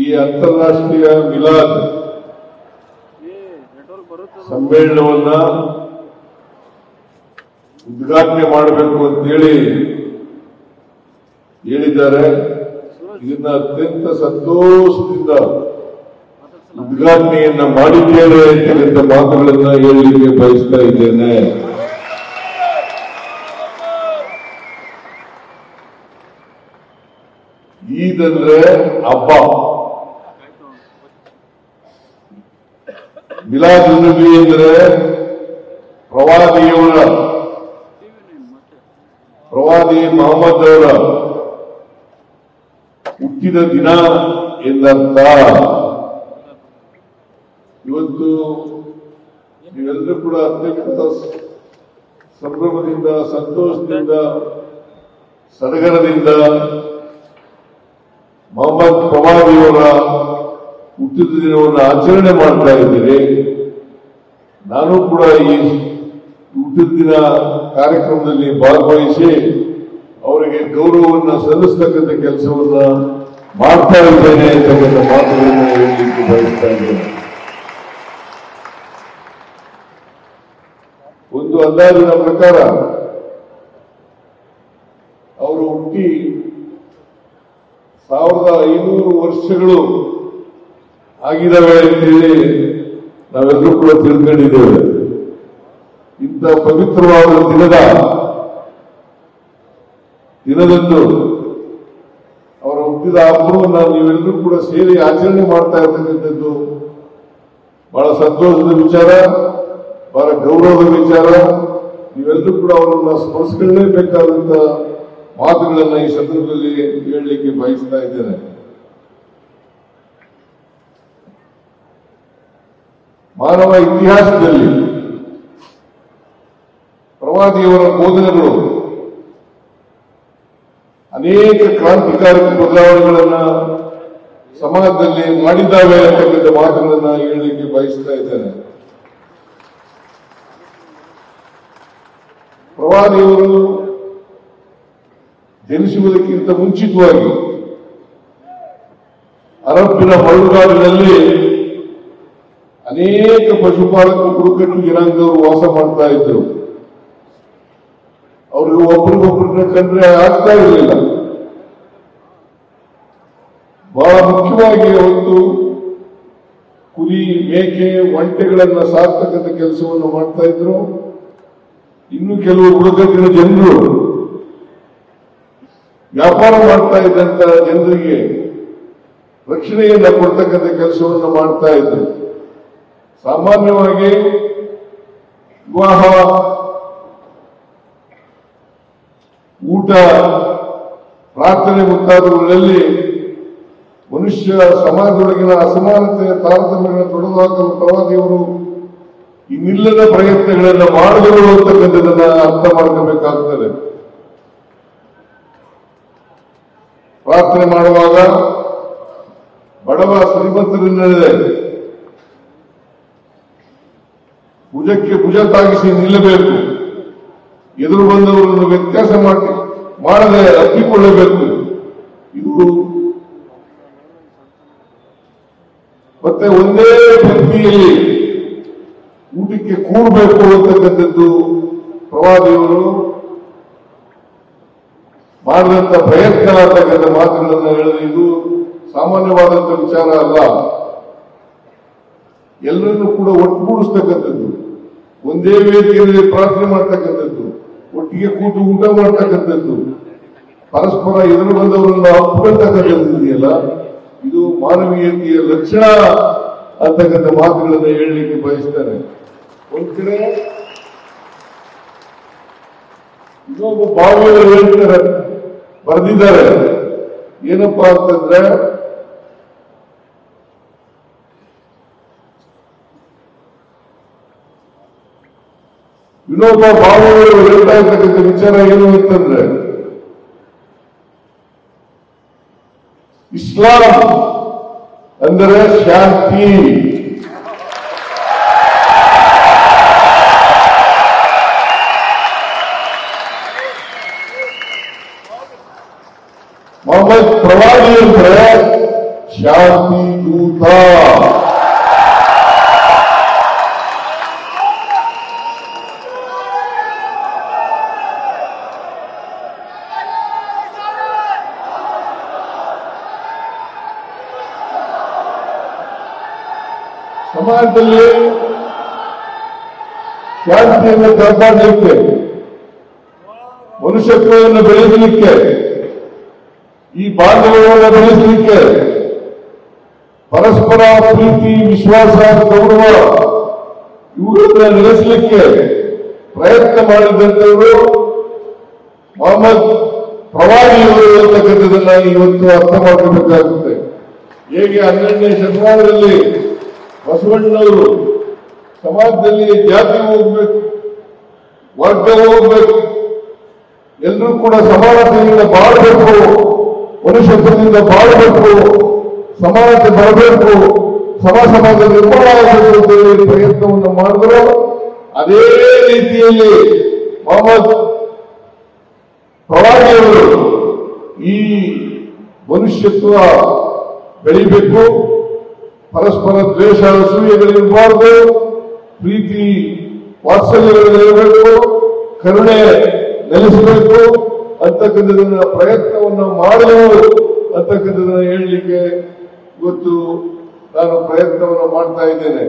ಈ ಅಂತಾರಾಷ್ಟ್ರೀಯ ಮಿಲಾದ್ ಸಮ್ಮೇಳನವನ್ನ ಉದ್ಘಾಟನೆ ಮಾಡಬೇಕು ಅಂತೇಳಿ ಹೇಳಿದ್ದಾರೆ. ಇದನ್ನ ಅತ್ಯಂತ ಸಂತೋಷದಿಂದ ಉದ್ಘಾಟನೆಯನ್ನ ಮಾಡಿದ್ದೇನೆ ಅಂತಕ್ಕಂಥ ಮಾತುಗಳನ್ನ ಹೇಳಲಿಕ್ಕೆ ಬಯಸ್ತಾ ಇದ್ದೇನೆ. ಈದ್ ಅಂದ್ರೆ ಹಬ್ಬ, ಮಿಲಾದ್ ನಬಿ ಅಂದ್ರೆ ಪ್ರವಾದಿ ಮೊಹಮ್ಮದ್ ಅವರ ಹುಟ್ಟಿದ ದಿನ ಎಂದರ್ಥ. ಇವತ್ತು ನೀವೆಲ್ಲರೂ ಕೂಡ ಅತ್ಯಂತ ಸಂಭ್ರಮದಿಂದ, ಸಂತೋಷದಿಂದ, ಸಡಗರದಿಂದ ಮೊಹಮ್ಮದ್ ಪ್ರವಾದಿಯವರ ಹುಟ್ಟಿದ ದಿನವನ್ನು ಆಚರಣೆ ಮಾಡ್ತಾ ಇದ್ದೀರಿ. ನಾನು ಕೂಡ ಈ ಹುಟ್ಟಿದ ದಿನ ಕಾರ್ಯಕ್ರಮದಲ್ಲಿ ಭಾಗವಹಿಸಿ ಅವರಿಗೆ ಗೌರವವನ್ನು ಸಲ್ಲಿಸತಕ್ಕಂಥ ಕೆಲಸವನ್ನ ಮಾಡ್ತಾ ಇದ್ದೇನೆ ಅಂತಕ್ಕಂಥ ಮಾತುಗಳನ್ನು ಹೇಳಲಿಕ್ಕೆ ಬಯಸ್ತಾ ಇದ್ದೇನೆ. ಒಂದು ಅಂದಾಜಿನ ಪ್ರಕಾರ ಅವರು ಹುಟ್ಟಿ 1500 ವರ್ಷಗಳು ಆಗಿದ್ದಾವೆ ಅಂತೇಳಿ ನಾವೆಲ್ಲರೂ ಕೂಡ ತಿಳ್ಕೊಂಡಿದ್ದೇವೆ. ಇಂಥ ಪವಿತ್ರವಾದ ದಿನದಂದು ಅವರ ಹುಟ್ಟಿದ ಹಬ್ಬವನ್ನು ನೀವೆಲ್ಲರೂ ಕೂಡ ಸೇರಿ ಆಚರಣೆ ಮಾಡ್ತಾ ಇರ್ತಕ್ಕಂಥದ್ದು ಬಹಳ ಸಂತೋಷದ ವಿಚಾರ, ಬಹಳ ಗೌರವದ ವಿಚಾರ. ನೀವೆಲ್ಲರೂ ಕೂಡ ಅವರನ್ನ ಸ್ಮರಿಸಿಕೊಳ್ಳಲೇಬೇಕಾದಂತ ಮಾತುಗಳನ್ನ ಈ ಸಂದರ್ಭದಲ್ಲಿ ಹೇಳಲಿಕ್ಕೆ ಬಯಸ್ತಾ ಇದ್ದೇನೆ. ಮಾನವ ಇತಿಹಾಸದಲ್ಲಿ ಪ್ರವಾದಿಯವರ ಬೋಧನೆಗಳು ಅನೇಕ ಕ್ರಾಂತಿಕಾರಕ ಬದಲಾವಣೆಗಳನ್ನ ಸಮಾಜದಲ್ಲಿ ಮಾಡಿದ್ದಾವೆ ಅಂತಕ್ಕಂಥ ಮಾತುಗಳನ್ನ ಹೇಳಲಿಕ್ಕೆ ಬಯಸ್ತಾ ಇದ್ದೇನೆ. ಪ್ರವಾದಿಯವರು ಜನಿಸುವುದಕ್ಕಿಂತ ಮುಂಚಿತವಾಗಿ ಅರಬ್ಬಿನ ಮರಳುಗಾಡಿನಲ್ಲಿ ಅನೇಕ ಪಶುಪಾಲಕ ಬುಡಕಟ್ಟು ಜನಾಂಗದವರು ವಾಸ ಮಾಡ್ತಾ ಇದ್ರು. ಅವ್ರಿಗೆ ಒಬ್ರಿಗೊಬ್ಬರನ್ನ ಕಂಡ್ರೆ ಆಗ್ತಾ ಇರಲಿಲ್ಲ. ಬಹಳ ಮುಖ್ಯವಾಗಿ ಅವತ್ತು ಕುರಿ, ಮೇಕೆ, ಒಂಟೆಗಳನ್ನ ಸಾಕ್ತಕ್ಕಂಥ ಕೆಲಸವನ್ನು ಮಾಡ್ತಾ ಇದ್ರು. ಇನ್ನು ಕೆಲವು ಬುಡಕಟ್ಟಿನ ಜನರು ವ್ಯಾಪಾರ ಮಾಡ್ತಾ ಇದ್ದಂತ ಜನರಿಗೆ ರಕ್ಷಣೆಯನ್ನ ಕೊಡ್ತಕ್ಕಂಥ ಕೆಲಸವನ್ನು ಮಾಡ್ತಾ ಇದ್ರು. ಸಾಮಾನ್ಯವಾಗಿ ವಿವಾಹ, ಊಟ, ಪ್ರಾರ್ಥನೆ ಮುಂತಾದವುಗಳಲ್ಲಿ ಮನುಷ್ಯ ಸಮಾಜದೊಳಗಿನ ಅಸಮಾನತೆಯ ತಾರತಮ್ಯಗಳನ್ನು ತೊಡೆದುಹಾಕಲು ಪ್ರವಾದಿಯವರು ಇನ್ನಿಲ್ಲದ ಪ್ರಯತ್ನಗಳನ್ನು ಮಾಡಿದರು ಅಂತಕ್ಕಂಥದನ್ನ ಅರ್ಥ ಮಾಡ್ಕೋಬೇಕಾಗ್ತದೆ. ಪ್ರಾರ್ಥನೆ ಮಾಡುವಾಗ ಬಡವ ಶ್ರೀಮಂತರನ್ನದೇ ಭುಜಕ್ಕೆ ಭುಜ ತಾಗಿಸಿ ನಿಲ್ಲಬೇಕು. ಎದುರು ಬಂದವರನ್ನು ವ್ಯತ್ಯಾಸ ಮಾಡದೆ ಅಪ್ಪಿಕೊಳ್ಳಬೇಕು. ಇದು ಮತ್ತೆ ಒಂದೇ ಪಂಕ್ತಿಯಲ್ಲಿ ಊಟಕ್ಕೆ ಕೂಡಬೇಕು ಅಂತಕ್ಕಂಥದ್ದು ಪ್ರವಾದಿಯವರು ಮಾಡಿದಂತ ಪ್ರಯತ್ನ ಅಂತಕ್ಕಂಥ ಮಾತುಗಳನ್ನು ಹೇಳಿದ್ರೆ ಇದು ಸಾಮಾನ್ಯವಾದಂತ ವಿಚಾರ ಅಲ್ಲ. ಎಲ್ಲರನ್ನೂ ಕೂಡ ಒಟ್ಟುಗೂಡಿಸ್ತಕ್ಕಂಥದ್ದು, ಒಂದೇ ವೇದಿಕೆಯಲ್ಲಿ ಪ್ರಾರ್ಥನೆ ಮಾಡ್ತಕ್ಕಂಥದ್ದು, ಒಟ್ಟಿಗೆ ಕೂತು ಊಟ ಮಾಡ್ತಕ್ಕಂಥದ್ದು, ಪರಸ್ಪರ ಎದುರು ಬಂದವರನ್ನು ಅಪ್ಪತಕ್ಕಂಥದ್ದು ಇದೆಯಲ್ಲ, ಇದು ಮಾನವೀಯತೆಯ ಲಕ್ಷಣ ಅಂತಕ್ಕಂಥ ಮಾತುಗಳನ್ನು ಹೇಳಲಿಕ್ಕೆ ಬಯಸ್ತಾರೆ. ಒಂದ್ ಕಡೆ ಇನ್ನೊಬ್ಬ ಭಾವಿಯವರು ಹೇಳ್ತಾರೆ, ಬರೆದಿದ್ದಾರೆ, ಏನಪ್ಪಾ ಅಂತಂದ್ರೆ ಇನ್ನೊಬ್ಬ ಭಾವಿಯವರು ಹೇಳ್ತಾ ಇರ್ತಕ್ಕಂಥ ವಿಚಾರ ಏನು ಅಂತಂದ್ರೆ ಇಸ್ಲಾಂ ಅಂದರೆ ಶಾಂತಿ. ಮೊಹಮ್ಮದ್ ಪ್ರವಾದಿ ಅಂದ್ರೆ ಶಾಂತಿ ದೂತ. ಸಮಾಜದಲ್ಲಿ ಶಾಂತಿಯನ್ನು ಕಾಪಾಡಲಿಕ್ಕೆ, ಮನುಷ್ಯತ್ವವನ್ನು ಬೆಳೆಸಲಿಕ್ಕೆ, ಈ ಬಾಂಧವ್ಯವನ್ನು ಬೆಳೆಸಲಿಕ್ಕೆ, ಪರಸ್ಪರ ಪ್ರೀತಿ, ವಿಶ್ವಾಸ, ಗೌರವ ಇವುಗಳನ್ನು ನಡೆಸಲಿಕ್ಕೆ ಪ್ರಯತ್ನ ಮಾಡಿದಂತವರು ಮೊಹಮ್ಮದ್ ಪ್ರವಾದಿಯವರು ಅಂತಕ್ಕಂಥದನ್ನ ಇವತ್ತು ಅರ್ಥ ಮಾಡಬೇಕಾಗುತ್ತೆ. ಹೇಗೆ 12ನೇ ಶತಮಾನದಲ್ಲಿ ಬಸವಣ್ಣನವರು ಸಮಾಜದಲ್ಲಿ ಜಾತಿ ಹೋಗ್ಬೇಕು, ವರ್ಗ ಹೋಗ್ಬೇಕು, ಎಲ್ಲರೂ ಕೂಡ ಸಮಾನತೆಯಿಂದ ಬಾಳಬೇಕು, ಮನುಷ್ಯತ್ವದಿಂದ ಬಾಳಬೇಕು, ಸಮಾನತೆ ಬರಬೇಕು, ಸಮಾಜ ನಿರ್ಮಾಣ ಆಗಬೇಕು ಅಂತ ಹೇಳಿ ಪ್ರಯತ್ನವನ್ನು ಮಾಡಿದ್ರು. ಅದೇ ರೀತಿಯಲ್ಲಿ ಮೊಹಮ್ಮದ್ ಪ್ರವಾದಿಯವರು ಈ ಮನುಷ್ಯತ್ವ ಬೆಳಿಬೇಕು, ಪರಸ್ಪರ ದ್ವೇಷ ಅಸೂಯೆಗಳಿರಬಾರದು, ಪ್ರೀತಿ ವಾತ್ಸಲ್ಯಗಳಿರಬೇಕು, ಕರುಣೆ ನೆಲೆಸಬೇಕು ಅಂತಕ್ಕಂಥದನ್ನ ಪ್ರಯತ್ನವನ್ನು ಮಾಡಲು ಅಂತಕ್ಕಂಥದನ್ನ ಹೇಳಲಿಕ್ಕೆ ಇವತ್ತು ನಾನು ಪ್ರಯತ್ನವನ್ನು ಮಾಡ್ತಾ ಇದ್ದೇನೆ.